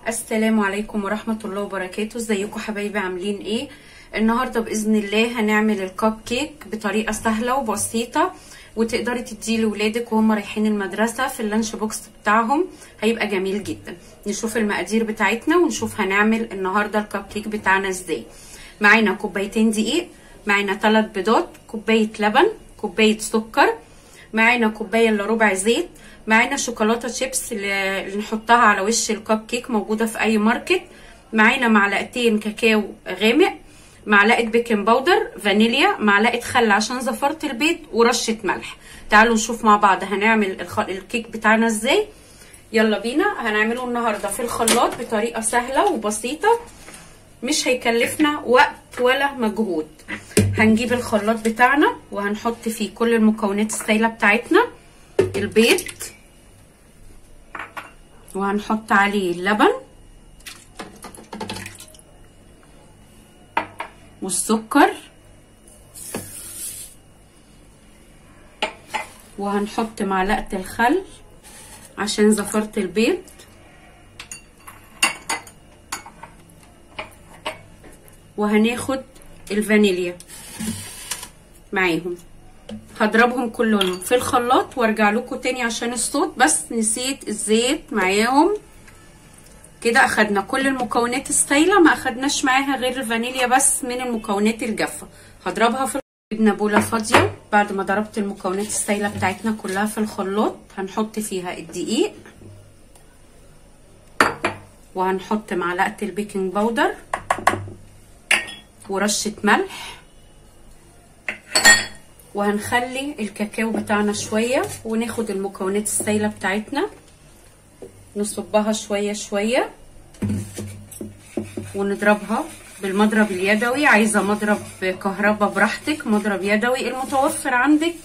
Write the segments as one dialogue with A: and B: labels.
A: السلام عليكم ورحمة الله وبركاته. ازيكم حبايبي؟ عاملين ايه؟ النهاردة بإذن الله هنعمل الكب كيك بطريقة سهلة وبسيطة، وتقدري تديه لولادك وهم رايحين المدرسة في اللانش بوكس بتاعهم، هيبقى جميل جدا. نشوف المقادير بتاعتنا ونشوف هنعمل النهاردة الكب كيك بتاعنا ازاي. معانا كوبايتين دقيق، معانا 3 بيضات، كوباية لبن، كوباية سكر، معانا كوباية الا ربع زيت، معانا شوكولاته شيبس اللي نحطها على وش الكب كيك موجوده في اي ماركت، معانا معلقتين كاكاو غامق، معلقه بيكنج باودر، فانيليا، معلقه خل عشان زفاره البيض، ورشه ملح. تعالوا نشوف مع بعض هنعمل الكيك بتاعنا ازاي. يلا بينا. هنعمله النهارده في الخلاط بطريقه سهله وبسيطه، مش هيكلفنا وقت ولا مجهود. هنجيب الخلاط بتاعنا وهنحط فيه كل المكونات السائله بتاعتنا. البيض، وهنحط عليه اللبن والسكر، وهنحط معلقة الخل عشان زفرة البيض، وهناخد الفانيليا معاهم. هضربهم كلهم في الخلاط وارجع لكم تاني عشان الصوت، بس نسيت الزيت معاهم. كده اخدنا كل المكونات السايله، ما اخدناش معاها غير الفانيليا بس من المكونات الجافه. هضربها في جبنا بوله فاضيه. بعد ما ضربت المكونات السايله بتاعتنا كلها في الخلاط، هنحط فيها الدقيق، وهنحط معلقه البيكنج باودر ورشه ملح، وهنخلي الكاكاو بتاعنا شويه، وناخد المكونات السايله بتاعتنا نصبها شويه شويه ونضربها بالمضرب اليدوي. عايزه مضرب كهرباء براحتك، مضرب يدوي المتوفر عندك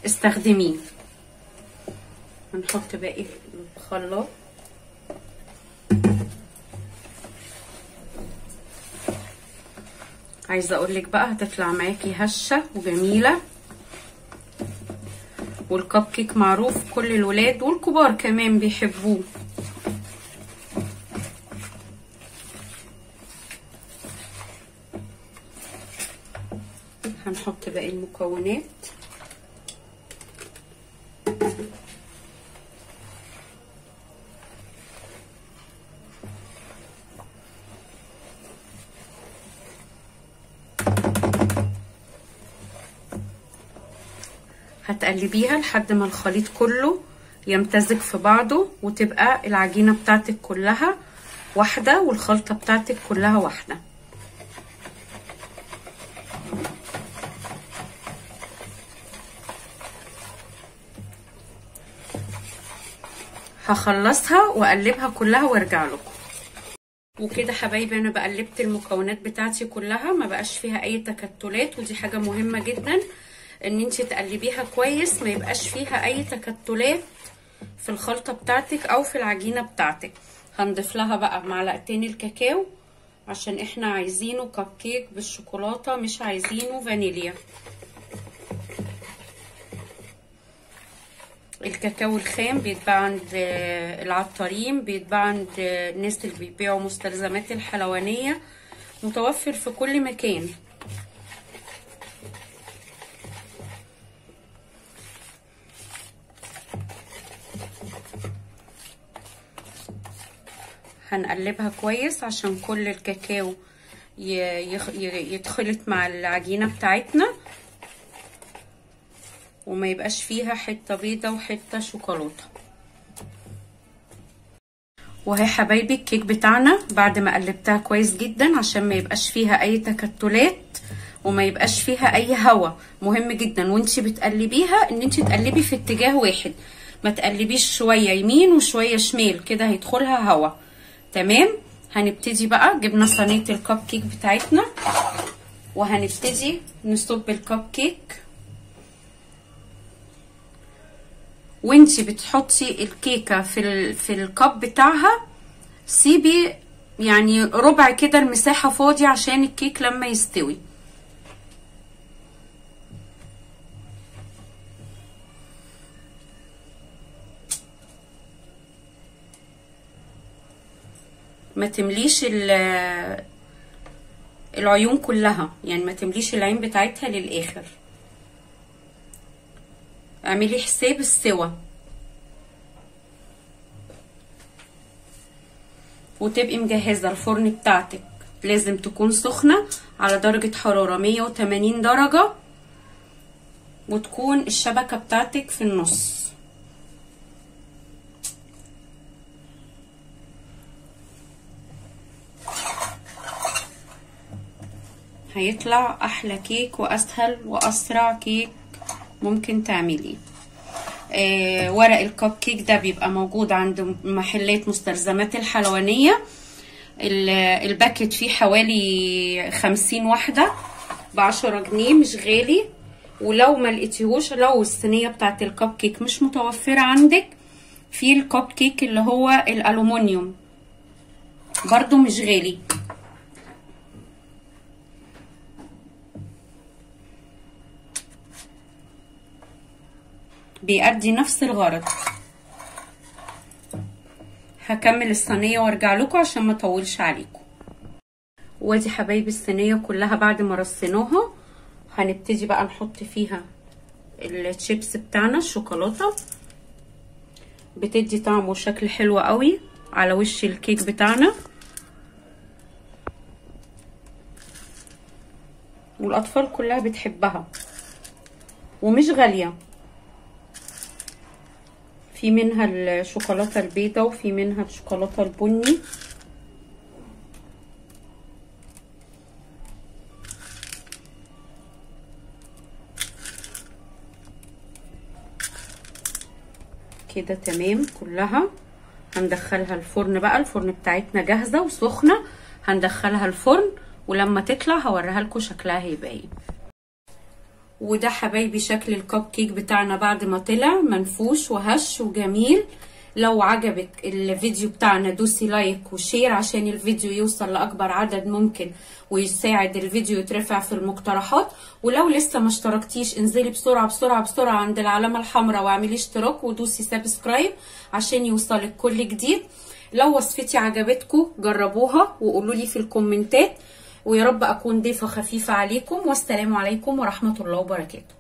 A: استخدميه. هنحط باقي الخلاط. عايزه اقولك بقى هتطلع معاكي هشه وجميله، والكب كيك معروف كل الولاد والكبار كمان بيحبوه. هنحط باقي المكونات. هتقلبيها لحد ما الخليط كله يمتزج في بعضه، وتبقى العجينة بتاعتك كلها واحدة والخلطة بتاعتك كلها واحدة. هخلصها واقلبها كلها وارجع لكم. وكده حبايبي انا بقلبت المكونات بتاعتي كلها، ما بقاش فيها اي تكتلات، ودي حاجة مهمة جدا ان انتي تقلبيها كويس، ما يبقاش فيها اي تكتلات في الخلطة بتاعتك او في العجينة بتاعتك. هنضيف لها بقى معلقتين الكاكاو عشان احنا عايزينه كب كيك بالشوكولاتة، مش عايزينه فانيليا. الكاكاو الخام بيتباع عند العطارين، بيتباع عند الناس اللي بيبيعوا مستلزمات الحلوانية، متوفر في كل مكان. هنقلبها كويس عشان كل الكاكاو يتخلط مع العجينة بتاعتنا، وما يبقاش فيها حتة بيضة وحتة شوكولاتة. وهي حبايبي الكيك بتاعنا بعد ما قلبتها كويس جدا عشان ما يبقاش فيها اي تكتلات وما يبقاش فيها اي هوا. مهم جدا وانتي بتقلبيها ان انتي تقلبي في اتجاه واحد، ما تقلبيش شوية يمين وشوية شمال، كده هيدخلها هوا. تمام. هنبتدي بقى، جبنا صينية الكب كيك بتاعتنا وهنبتدي نصب الكب كيك. وانتي بتحطي الكيكة في الكب بتاعها، سيبي يعني ربع كده المساحة فاضية عشان الكيك لما يستوي. ما تمليش العيون كلها، يعني ما تمليش العين بتاعتها للاخر. اعملي حساب السوا، وتبقي مجهزه الفرن بتاعتك لازم تكون سخنه على درجه حراره 180 درجه، وتكون الشبكه بتاعتك في النص. هيطلع احلى كيك واسهل واسرع كيك ممكن تعمليه. ورق الكب كيك ده بيبقى موجود عند محلات مستلزمات الحلوانية. الباكت فيه حوالي 50 وحدة ب10 جنيه، مش غالي. ولو ما لقيتيهوش، لو الصينية بتاعت الكب كيك مش متوفرة عندك، في الكب كيك اللي هو الالومنيوم برضو مش غالي. بيأدي نفس الغرض. هكمل الصينيه وارجع لكم عشان ما اطولش عليكم. وادي حبايبي الصينيه كلها بعد ما رصيناها، هنبتدي بقى نحط فيها الشيبس بتاعنا. الشوكولاته بتدي طعم وشكل حلو قوي على وش الكيك بتاعنا، والاطفال كلها بتحبها ومش غاليه. في منها الشوكولاته البيضاء وفي منها الشوكولاته البني. كده تمام كلها. هندخلها الفرن بقى. الفرن بتاعتنا جاهزه وسخنه، هندخلها الفرن ولما تطلع هوريها لكم شكلها هيبقى ايه. وده حبايبي شكل الكب كيك بتاعنا بعد ما طلع منفوش وهش وجميل. لو عجبك الفيديو بتاعنا دوسي لايك وشير عشان الفيديو يوصل لاكبر عدد ممكن ويساعد الفيديو يترفع في المقترحات. ولو لسه ما اشتركتيش انزلي بسرعه بسرعه بسرعه عند العلامه الحمراء واعملي اشتراك ودوسي سبسكرايب عشان يوصلك كل جديد. لو وصفتي عجبتكم جربوها وقولوا لي في الكومنتات، ويا رب اكون ضيفه خفيفه عليكم. والسلام عليكم ورحمه الله وبركاته.